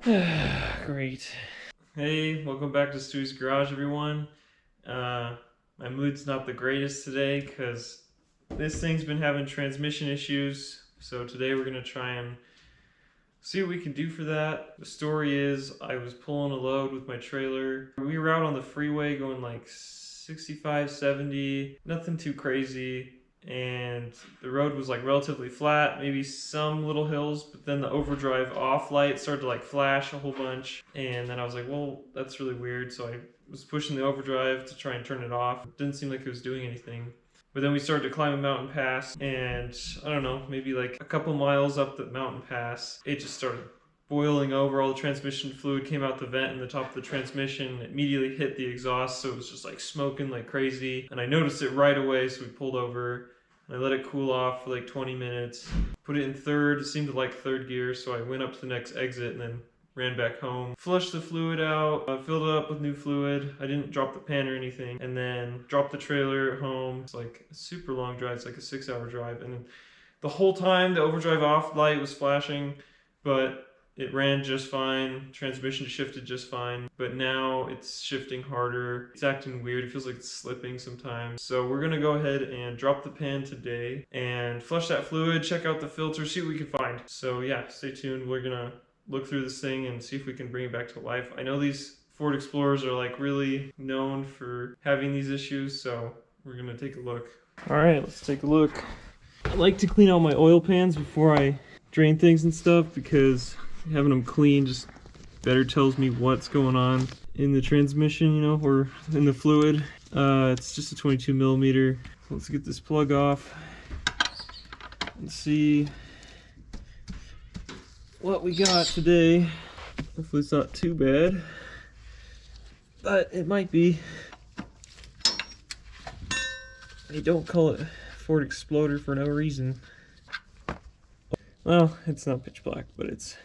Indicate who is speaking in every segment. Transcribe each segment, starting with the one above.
Speaker 1: Great. Hey, welcome back to Stuie's Garage, everyone. My mood's not the greatest today because this thing's been having transmission issues. So today we're gonna try and see what we can do for that. The story is I was pulling a load with my trailer. We were out on the freeway going like 65, 70, nothing too crazy. And the road was like relatively flat, maybe some little hills, but then the overdrive off light started to like flash a whole bunch. And then I was like, well, that's really weird. So I was pushing the overdrive to try and turn it off. It didn't seem like it was doing anything. But then we started to climb a mountain pass, and I don't know, maybe like a couple miles up the mountain pass, it just started boiling over. All the transmission fluid came out the vent in the top of the transmission. It immediately hit the exhaust, so it was just like smoking like crazy. And I noticed it right away, so we pulled over. I let it cool off for like 20 minutes. Put it in third. It seemed to like third gear, so I went up to the next exit and then ran back home, flushed the fluid out, filled it up with new fluid. I didn't drop the pan or anything, and then dropped the trailer at home. It's like a super long drive. It's like a 6-hour drive, and the whole time the overdrive off light was flashing, but it ran just fine. Transmission shifted just fine, but now it's shifting harder. It's acting weird. It feels like it's slipping sometimes. So we're gonna go ahead and drop the pan today and flush that fluid, check out the filter, see what we can find. So yeah, stay tuned. We're gonna look through this thing and see if we can bring it back to life. I know these Ford Explorers are like really known for having these issues, so we're gonna take a look. All right, let's take a look. I like to clean out my oil pans before I drain things and stuff because having them clean just better tells me what's going on in the transmission, you know, or in the fluid. It's just a 22 millimeter. So let's get this plug off and see what we got today. Hopefully it's not too bad, but it might be. They don't call it Ford Exploder for no reason. Well, it's not pitch black, but it's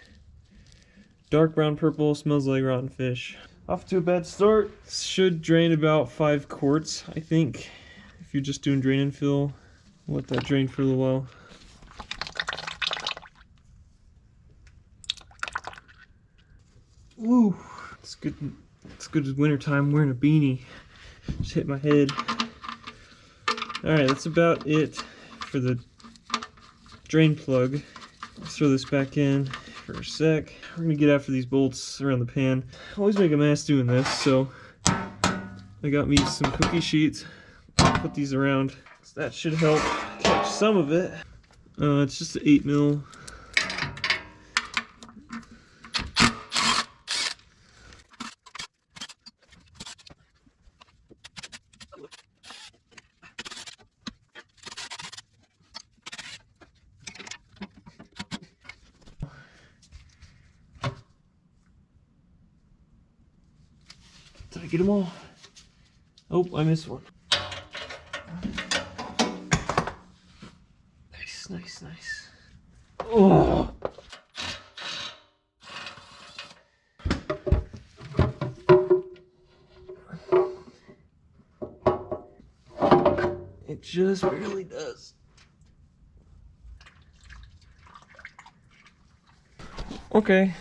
Speaker 1: dark brown purple, smells like rotten fish. Off to a bad start. Should drain about 5 quarts, I think. If you're just doing drain and fill, let that drain for a little while. Woo, it's good. It's good as wintertime wearing a beanie. Just hit my head. Alright, that's about it for the drain plug. Let's throw this back in for a sec. We're gonna get after these bolts around the pan. I always make a mess doing this, so I got me some cookie sheets. Put these around. So that should help catch some of it. It's just an 8 mil. Did I get them all? Oh, I missed one. Nice, nice, nice. Oh! It just barely does. Okay.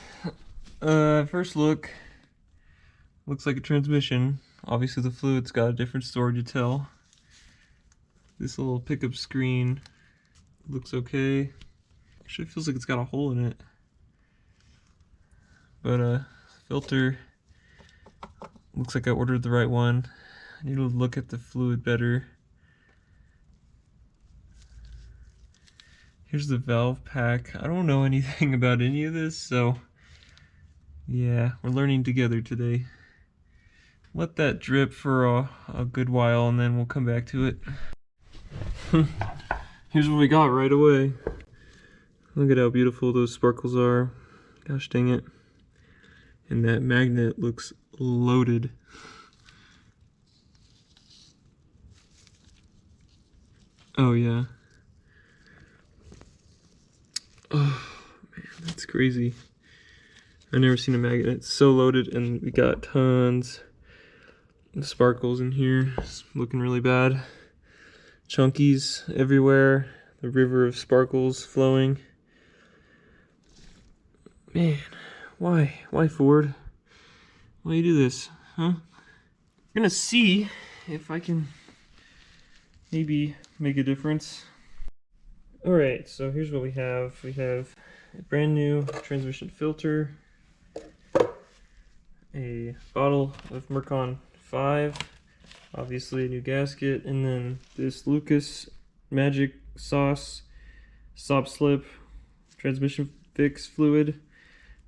Speaker 1: First look. Looks like a transmission. Obviously the fluid's got a different story to tell. This little pickup screen looks okay. Actually feels like it's got a hole in it. But filter looks like I ordered the right one. I need to look at the fluid better. Here's the valve pack. I don't know anything about any of this, so yeah, we're learning together today. Let that drip for a good while and then we'll come back to it. Here's what we got right away. Look at how beautiful those sparkles are. Gosh dang it. And that magnet looks loaded. Oh yeah. Oh man, that's crazy. I've never seen a magnet so loaded, and we got tons of sparkles in here. It's looking really bad. Chunkies everywhere. The river of sparkles flowing. Man, Why? Why, Ford? Why you do this? Huh? I'm gonna see if I can maybe make a difference. Alright, so here's what we have. We have a brand new transmission filter, a bottle of Mercon 5, obviously a new gasket, and then this Lucas Magic Sauce Stop Slip transmission fix fluid,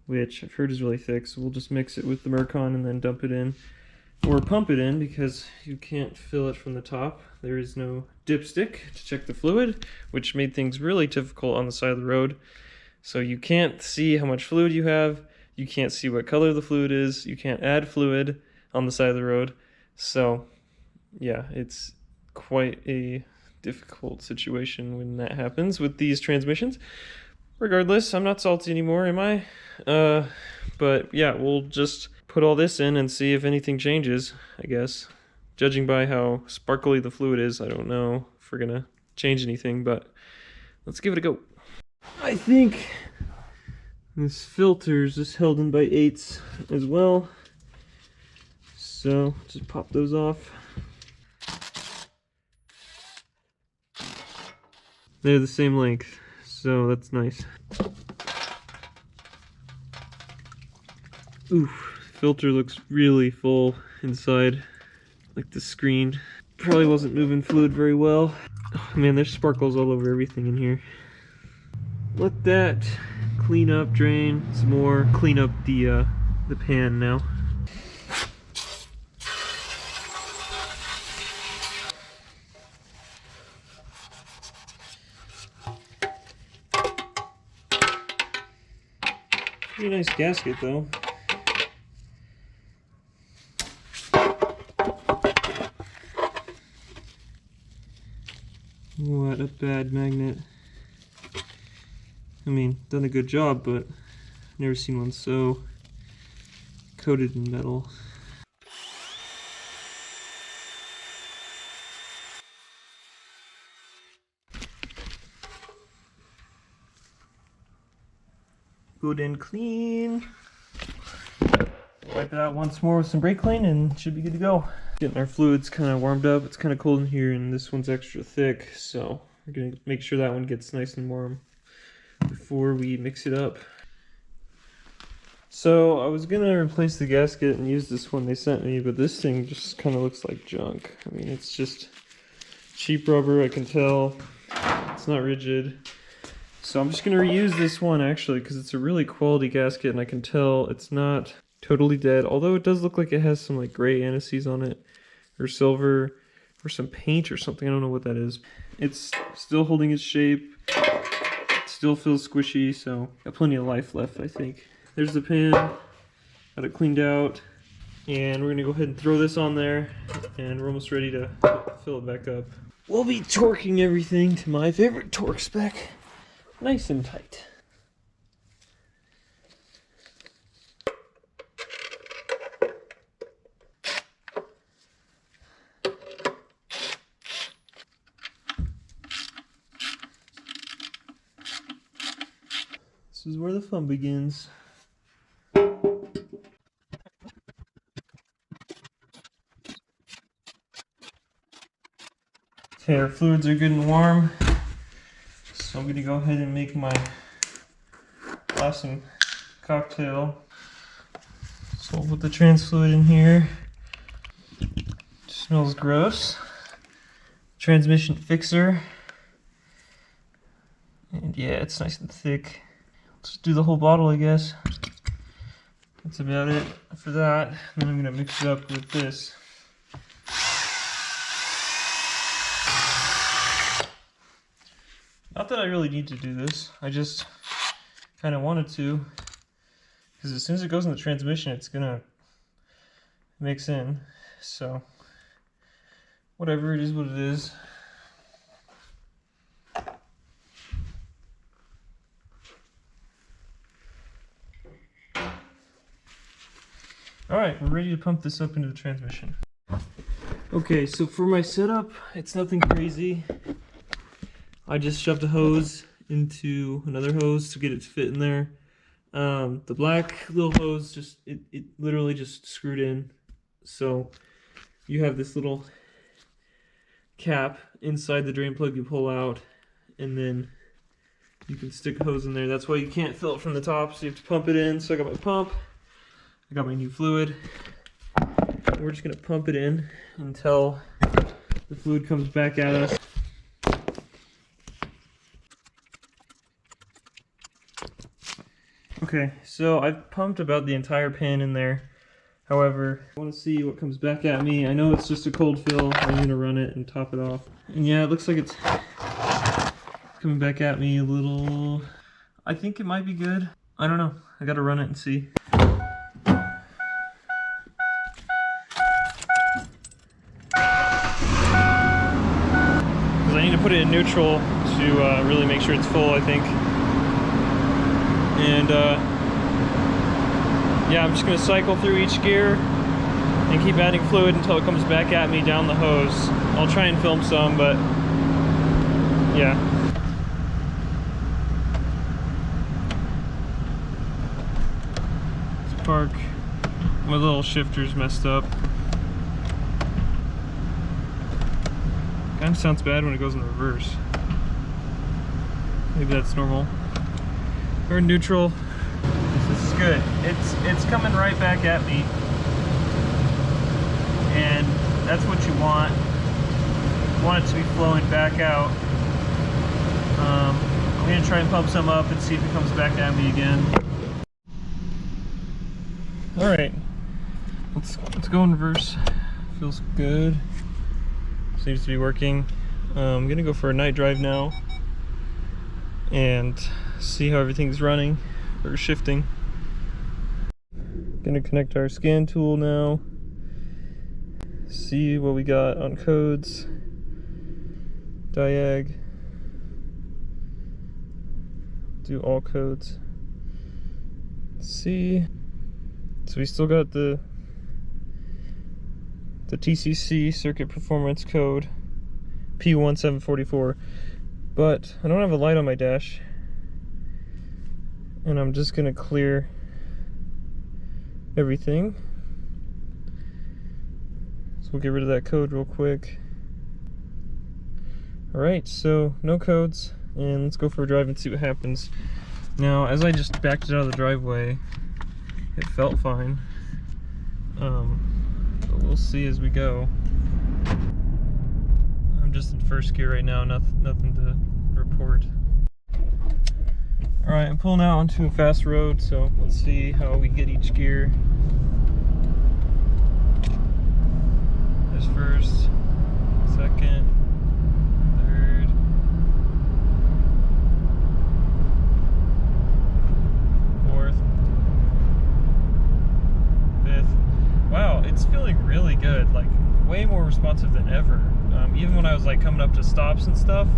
Speaker 1: which I've heard is really thick, so we'll just mix it with the Mercon and then dump it in. Or pump it in, because you can't fill it from the top. There is no dipstick to check the fluid, which made things really difficult on the side of the road. So you can't see how much fluid you have, you can't see what color the fluid is, you can't add fluid on the side of the road. So yeah, it's quite a difficult situation when that happens with these transmissions. Regardless, I'm not salty anymore, am I? But yeah, we'll just put all this in and see if anything changes, I guess. Judging by how sparkly the fluid is, I don't know if we're gonna change anything, but let's give it a go. I think this filter is just held in by 8s as well, so just pop those off. They're the same length, so that's nice. Oof. Filter looks really full inside, like the screen. Probably wasn't moving fluid very well. Oh, man, there's sparkles all over everything in here. Let that clean up, drain some more, clean up the pan now. Pretty nice gasket though. What a bad magnet. I mean, done a good job, but never seen one so coated in metal. Good and clean. Wipe it out once more with some brake clean and it should be good to go. Getting our fluids kind of warmed up. It's kind of cold in here and this one's extra thick, so we're going to make sure that one gets nice and warm before we mix it up. So I was going to replace the gasket and use this one they sent me, but this thing just kind of looks like junk. I mean, it's just cheap rubber, I can tell. It's not rigid. So I'm just going to reuse this one actually because it's a really quality gasket and I can tell it's not totally dead, although it does look like it has some like gray anise on it or silver or some paint or something. I don't know what that is. It's still holding its shape. It still feels squishy, so got plenty of life left, I think. There's the pan. Got it cleaned out. And we're going to go ahead and throw this on there and we're almost ready to fill it back up. We'll be torquing everything to my favorite torque spec. Nice and tight. This is where the fun begins. Okay, our fluids are good and warm. So I'm going to go ahead and make my awesome cocktail. So I'll put the trans fluid in here. It smells gross. Transmission fixer. And yeah, it's nice and thick. Let's do the whole bottle, I guess. That's about it for that. And then I'm going to mix it up with this. Not that I really need to do this, I just kind of wanted to, because as soon as it goes in the transmission, it's gonna mix in, so whatever, it is what it is. Alright, we're ready to pump this up into the transmission. Okay, so for my setup, it's nothing crazy. I just shoved a hose into another hose to get it to fit in there. The black little hose just it literally just screwed in. So you have this little cap inside the drain plug you pull out, and then you can stick a hose in there. That's why you can't fill it from the top, so you have to pump it in. So I got my pump, I got my new fluid. We're just gonna pump it in until the fluid comes back at us. Okay, so I've pumped about the entire pan in there. However, I want to see what comes back at me. I know it's just a cold fill. I'm going to run it and top it off. And yeah, it looks like it's coming back at me a little. I think it might be good. I don't know. I got to run it and see. Because I need to put it in neutral to really make sure it's full, I think. And yeah, I'm just going to cycle through each gear and keep adding fluid until it comes back at me down the hose. I'll try and film some, but yeah. Let's park. My little shifter's messed up. Kind of sounds bad when it goes in reverse. Maybe that's normal. We're in neutral. This is good. It's coming right back at me, and that's what you want. You want it to be flowing back out. I'm gonna try and pump some up and see if it comes back at me again. All right, let's go in reverse. Feels good. Seems to be working. I'm gonna go for a night drive now and see how everything's running or shifting. Gonna connect our scan tool now, see what we got on codes, diag, do all codes, see. So we still got the TCC circuit performance code P1744, but I don't have a light on my dash, and I'm just gonna clear everything. So we'll get rid of that code real quick. Alright, so no codes, and let's go for a drive and see what happens. Now, as I just backed it out of the driveway, it felt fine. But we'll see as we go. I'm just in first gear right now, nothing to report. Alright, I'm pulling out onto a fast road, so let's see how we get each gear. There's first, second, third, fourth, fifth. Wow, it's feeling really good, like way more responsive than ever. Even when I was like coming up to stops and stuff.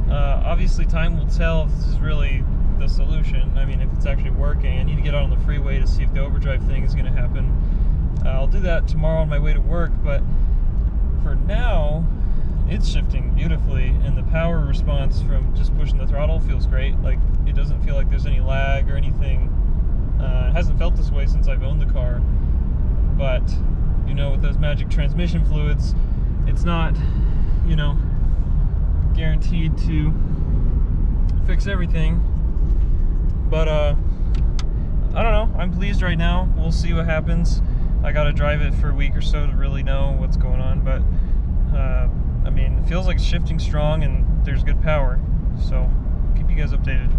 Speaker 1: Obviously time will tell if this is really the solution. I mean, if it's actually working. I need to get out on the freeway to see if the overdrive thing is going to happen. I'll do that tomorrow on my way to work, but for now it's shifting beautifully, and the power response from just pushing the throttle feels great. Like, it doesn't feel like there's any lag or anything. It hasn't felt this way since I've owned the car, but you know, with those magic transmission fluids, it's not, you know, guaranteed to fix everything. But I don't know, I'm pleased right now. We'll see what happens. I gotta drive it for a week or so to really know what's going on, but I mean, it feels like it's shifting strong and there's good power, so I'll keep you guys updated.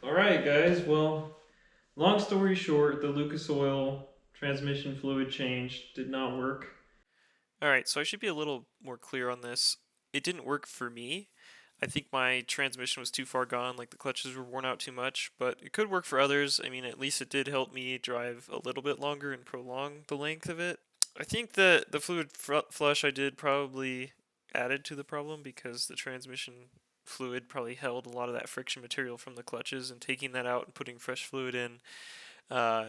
Speaker 1: Alright guys, well, long story short, the Lucas Oil transmission fluid change did not work. Alright, so I should be a little more clear on this. It didn't work for me. I think my transmission was too far gone, like the clutches were worn out too much, but it could work for others. I mean, at least it did help me drive a little bit longer and prolong the length of it. I think that the fluid flush I did probably added to the problem because the transmission fluid probably held a lot of that friction material from the clutches, and taking that out and putting fresh fluid in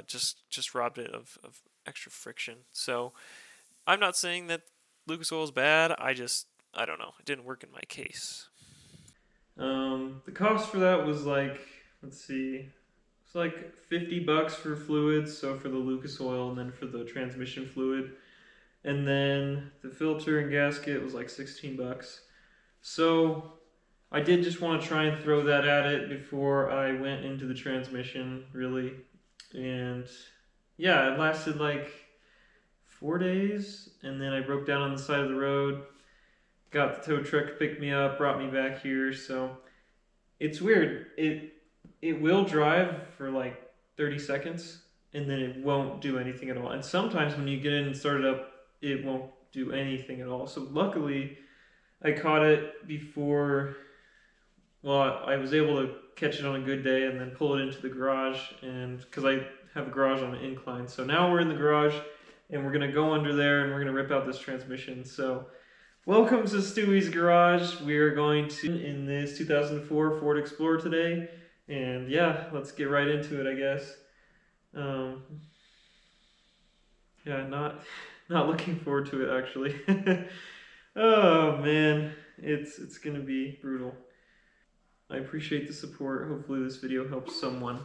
Speaker 1: just robbed it of extra friction. So I'm not saying that Lucas oil is bad. I don't know. It didn't work in my case. The cost for that was like, let's see, it's like $50 for fluids, so for the Lucas oil and then for the transmission fluid. And then the filter and gasket was like $16. So I did just want to try and throw that at it before I went into the transmission, really. And yeah, it lasted like 4 days, and then I broke down on the side of the road. Got the tow truck to pick me up, brought me back here. So it's weird. It will drive for like 30 seconds, and then it won't do anything at all. And sometimes when you get in and start it up, it won't do anything at all. So luckily, I caught it before. Well, I was able to catch it on a good day and then pull it into the garage, and because I have a garage on an incline. So now we're in the garage, and we're gonna go under there and we're gonna rip out this transmission. So welcome to Stuie's garage. We are going to in this 2004 Ford Explorer today, and yeah, let's get right into it, I guess. Um, yeah, not looking forward to it actually. Oh man, it's gonna be brutal. I appreciate the support. Hopefully this video helps someone.